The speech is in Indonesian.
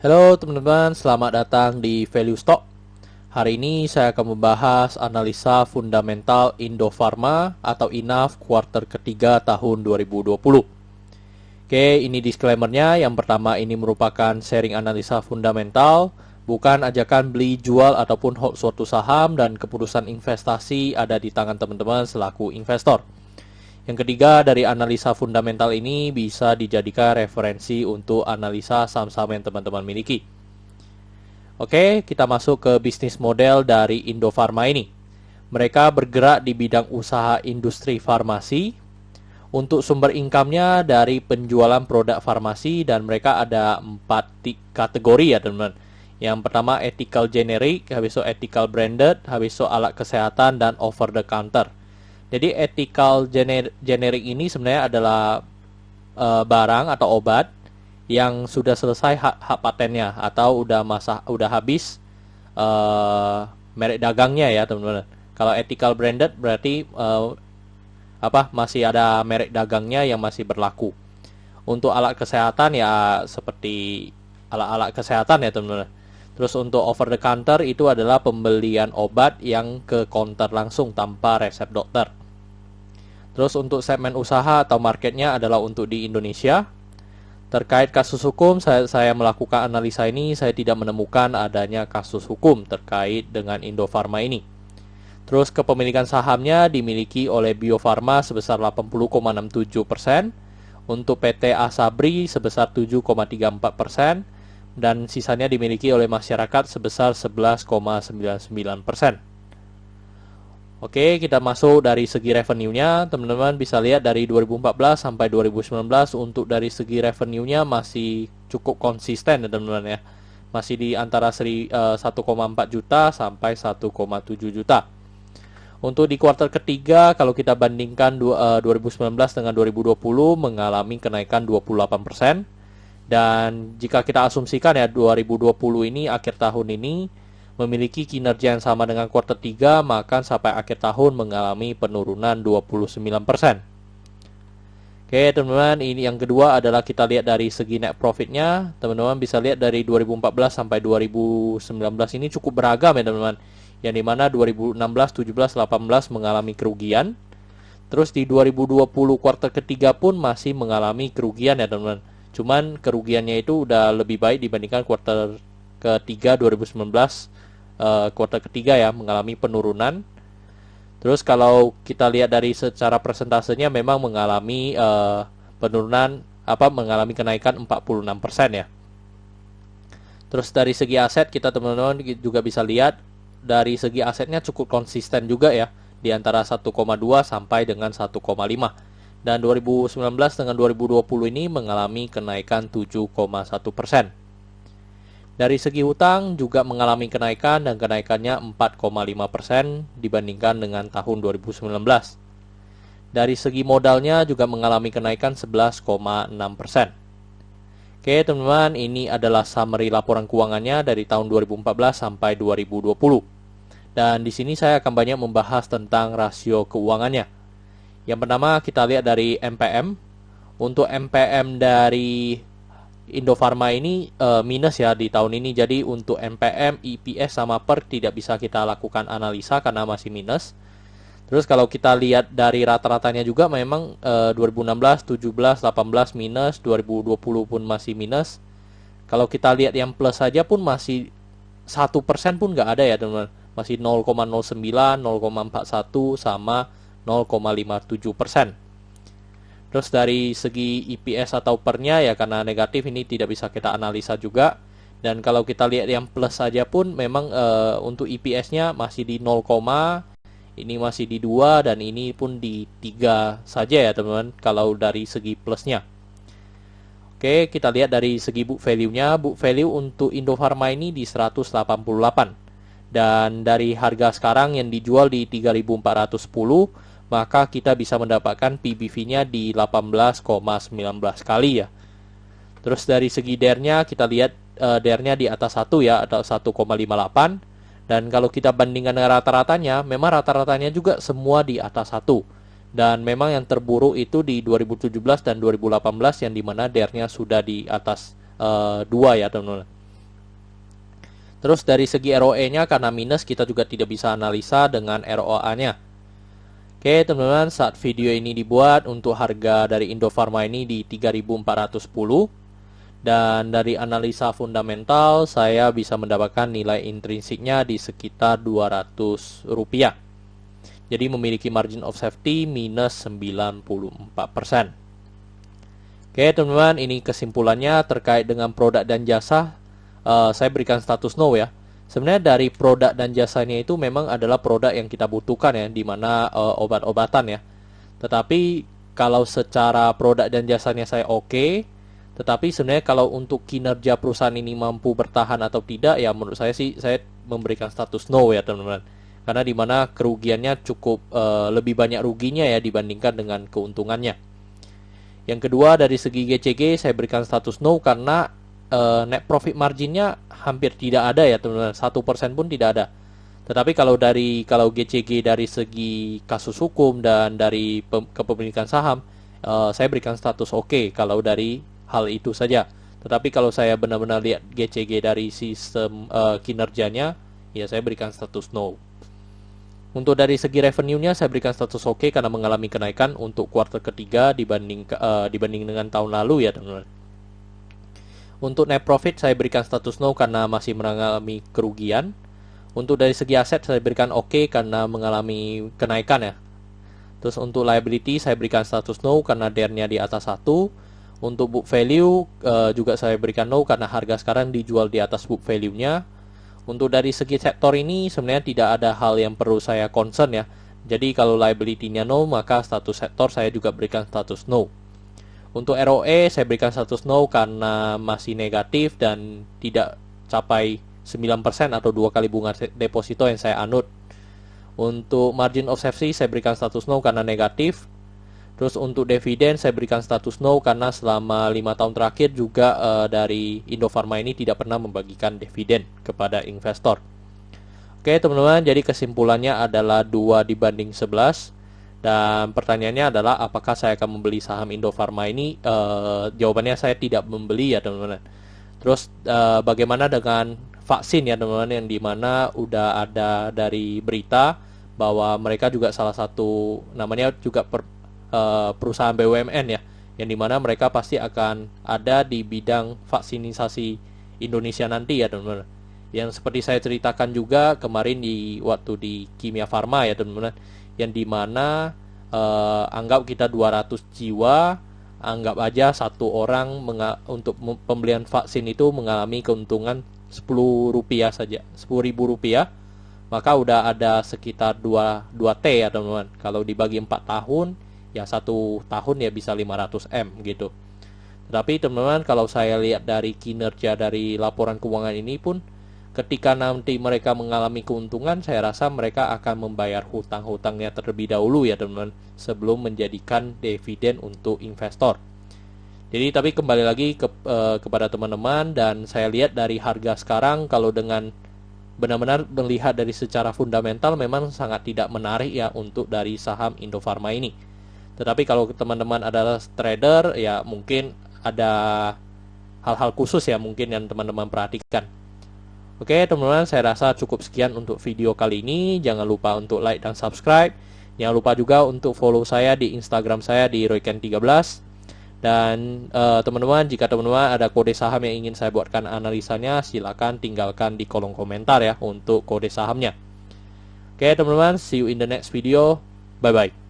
Halo teman-teman, selamat datang di Value Stock. Hari ini saya akan membahas analisa fundamental Indofarma atau INAF kuartal ketiga tahun 2020. Oke, ini disclaimer-nya. Yang pertama, ini merupakan sharing analisa fundamental, bukan ajakan beli, jual, ataupun hold suatu saham, dan keputusan investasi ada di tangan teman-teman selaku investor. Yang ketiga, dari analisa fundamental ini bisa dijadikan referensi untuk analisa saham-saham yang teman-teman miliki. Oke, kita masuk ke bisnis model dari Indofarma ini. Mereka bergerak di bidang usaha industri farmasi. Untuk sumber income-nya dari penjualan produk farmasi, dan mereka ada 4 kategori ya teman-teman. Yang pertama ethical generic, habis itu ethical branded, habis itu alat kesehatan, dan over the counter. Jadi ethical generic ini sebenarnya adalah barang atau obat yang sudah selesai hak patennya atau udah habis merek dagangnya ya teman-teman. Kalau ethical branded berarti masih ada merek dagangnya yang masih berlaku. Untuk alat kesehatan ya seperti alat-alat kesehatan ya teman-teman. Terus untuk over the counter itu adalah pembelian obat yang ke counter langsung tanpa resep dokter. Terus untuk segmen usaha atau marketnya adalah untuk di Indonesia. Terkait kasus hukum, saya melakukan analisa ini, saya tidak menemukan adanya kasus hukum terkait dengan Indofarma ini. Terus kepemilikan sahamnya dimiliki oleh Bio Farma sebesar 80,67%, untuk PT Asabri sebesar 7,34%, dan sisanya dimiliki oleh masyarakat sebesar 11,99%. Oke, kita masuk dari segi revenue-nya. Teman-teman bisa lihat dari 2014 sampai 2019 untuk dari segi revenue-nya masih cukup konsisten ya teman-teman ya. Masih di antara 1,4 juta sampai 1,7 juta. Untuk di kuartal ketiga, kalau kita bandingkan 2019 dengan 2020 mengalami kenaikan 28%. Dan jika kita asumsikan ya 2020 ini akhir tahun ini memiliki kinerja yang sama dengan kuartal 3, maka sampai akhir tahun mengalami penurunan 29%. Oke teman-teman, ini yang kedua adalah kita lihat dari segi net profitnya. Teman-teman bisa lihat dari 2014 sampai 2019 ini cukup beragam ya teman-teman. Yang dimana 2016, 17, 18 mengalami kerugian. Terus di 2020 kuartal ketiga pun masih mengalami kerugian ya teman-teman. Cuman kerugiannya itu udah lebih baik dibandingkan kuartal ketiga 2019, kuartal ketiga ya mengalami penurunan. Terus kalau kita lihat dari secara persentasenya memang mengalami penurunan mengalami kenaikan 46% ya. Terus dari segi aset kita teman-teman juga bisa lihat dari segi asetnya cukup konsisten juga ya di antara 1,2 sampai dengan 1,5. Dan 2019 dengan 2020 ini mengalami kenaikan 7,1%. Dari segi hutang juga mengalami kenaikan dan kenaikannya 4,5% dibandingkan dengan tahun 2019. Dari segi modalnya juga mengalami kenaikan 11,6%. Oke teman-teman, ini adalah summary laporan keuangannya dari tahun 2014 sampai 2020. Dan di sini saya akan banyak membahas tentang rasio keuangannya. Yang pertama kita lihat dari MPM. Untuk MPM dari Indofarma ini minus ya di tahun ini. Jadi untuk MPM, EPS sama PER tidak bisa kita lakukan analisa karena masih minus. Terus kalau kita lihat dari rata-ratanya juga memang 2016, 17, 18 minus, 2020 pun masih minus. Kalau kita lihat yang plus saja pun masih 1% pun nggak ada ya teman-teman. Masih 0,09, 0,41 sama 0,57%. Terus dari segi EPS atau pernya ya karena negatif ini tidak bisa kita analisa juga. Dan kalau kita lihat yang plus saja pun memang untuk EPS-nya masih di 0, ini masih di 2 dan ini pun di 3 saja ya teman-teman kalau dari segi plusnya. Oke, kita lihat dari segi book value-nya. Book value untuk Indofarma ini di 188. Dan dari harga sekarang yang dijual di 3.410, maka kita bisa mendapatkan PBV-nya di 18,19 kali ya. Terus dari segi DER-nya kita lihat DER-nya di atas 1 ya, atau 1,58. Dan kalau kita bandingkan dengan rata-ratanya, memang rata-ratanya juga semua di atas 1. Dan memang yang terburuk itu di 2017 dan 2018 yang dimana DER-nya sudah di atas 2 ya teman-teman. Terus dari segi ROE-nya karena minus kita juga tidak bisa analisa dengan ROA-nya. Oke teman-teman, saat video ini dibuat untuk harga dari Indofarma ini di 3.410 dan dari analisa fundamental saya bisa mendapatkan nilai intrinsiknya di sekitar Rp200. Jadi memiliki margin of safety minus 94%. Oke teman-teman, ini kesimpulannya terkait dengan produk dan jasa. Saya berikan status no ya. Sebenarnya dari produk dan jasanya itu memang adalah produk yang kita butuhkan ya, di mana obat-obatan ya. Tetapi kalau secara produk dan jasanya saya oke, tetapi sebenarnya kalau untuk kinerja perusahaan ini mampu bertahan atau tidak ya, menurut saya sih saya memberikan status no ya teman-teman. Karena di mana kerugiannya cukup lebih banyak ruginya ya dibandingkan dengan keuntungannya. Yang kedua dari segi GCG saya berikan status no karena net profit marginnya hampir tidak ada ya teman-teman, 1% pun tidak ada. Tetapi kalau GCG dari segi kasus hukum dan dari kepemilikan saham, saya berikan status oke kalau dari hal itu saja. Tetapi kalau saya benar-benar lihat GCG dari sistem kinerjanya, ya saya berikan status no. Untuk dari segi revenue-nya saya berikan status oke karena mengalami kenaikan untuk kuartal ketiga dibanding dengan tahun lalu ya teman-teman. Untuk net profit saya berikan status no karena masih mengalami kerugian. Untuk dari segi aset saya berikan oke karena mengalami kenaikan ya. Terus untuk liability saya berikan status no karena DER-nya di atas 1. Untuk book value juga saya berikan no karena harga sekarang dijual di atas book value-nya. Untuk dari segi sektor ini sebenarnya tidak ada hal yang perlu saya concern ya. Jadi kalau liability-nya no, maka status sektor saya juga berikan status no. Untuk ROE saya berikan status no karena masih negatif dan tidak capai 9% atau 2 kali bunga deposito yang saya anut. Untuk margin of safety saya berikan status no karena negatif. Terus untuk dividen saya berikan status no karena selama 5 tahun terakhir juga dari Indofarma ini tidak pernah membagikan dividen kepada investor. Oke teman-teman, jadi kesimpulannya adalah 2:11. Dan pertanyaannya adalah apakah saya akan membeli saham Indofarma ini? Jawabannya saya tidak membeli ya teman-teman. Terus bagaimana dengan vaksin ya teman-teman, yang dimana udah ada dari berita bahwa mereka juga salah satu namanya juga perusahaan BUMN ya, yang dimana mereka pasti akan ada di bidang vaksinisasi Indonesia nanti ya teman-teman. Yang seperti saya ceritakan juga kemarin waktu di Kimia Farma ya teman-teman, yang dimana anggap kita 200 jiwa, anggap aja satu orang untuk pembelian vaksin itu mengalami keuntungan Rp10 saja, Rp10.000, maka udah ada sekitar 2T ya teman-teman. Kalau dibagi 4 tahun, ya 1 tahun ya bisa 500M gitu. Tetapi teman-teman, kalau saya lihat dari kinerja dari laporan keuangan ini pun, ketika nanti mereka mengalami keuntungan, saya rasa mereka akan membayar hutang-hutangnya terlebih dahulu ya teman-teman, sebelum menjadikan dividen untuk investor. Jadi tapi kembali lagi kepada teman-teman, dan saya lihat dari harga sekarang, kalau dengan benar-benar melihat dari secara fundamental memang sangat tidak menarik ya untuk dari saham Indofarma ini. Tetapi kalau teman-teman adalah trader, ya mungkin ada hal-hal khusus ya mungkin yang teman-teman perhatikan. Oke teman-teman, saya rasa cukup sekian untuk video kali ini. Jangan lupa untuk like dan subscribe. Jangan lupa juga untuk follow saya di Instagram saya di royken13. Dan teman-teman, jika teman-teman ada kode saham yang ingin saya buatkan analisanya, silakan tinggalkan di kolom komentar ya untuk kode sahamnya. Oke teman-teman, see you in the next video. Bye bye.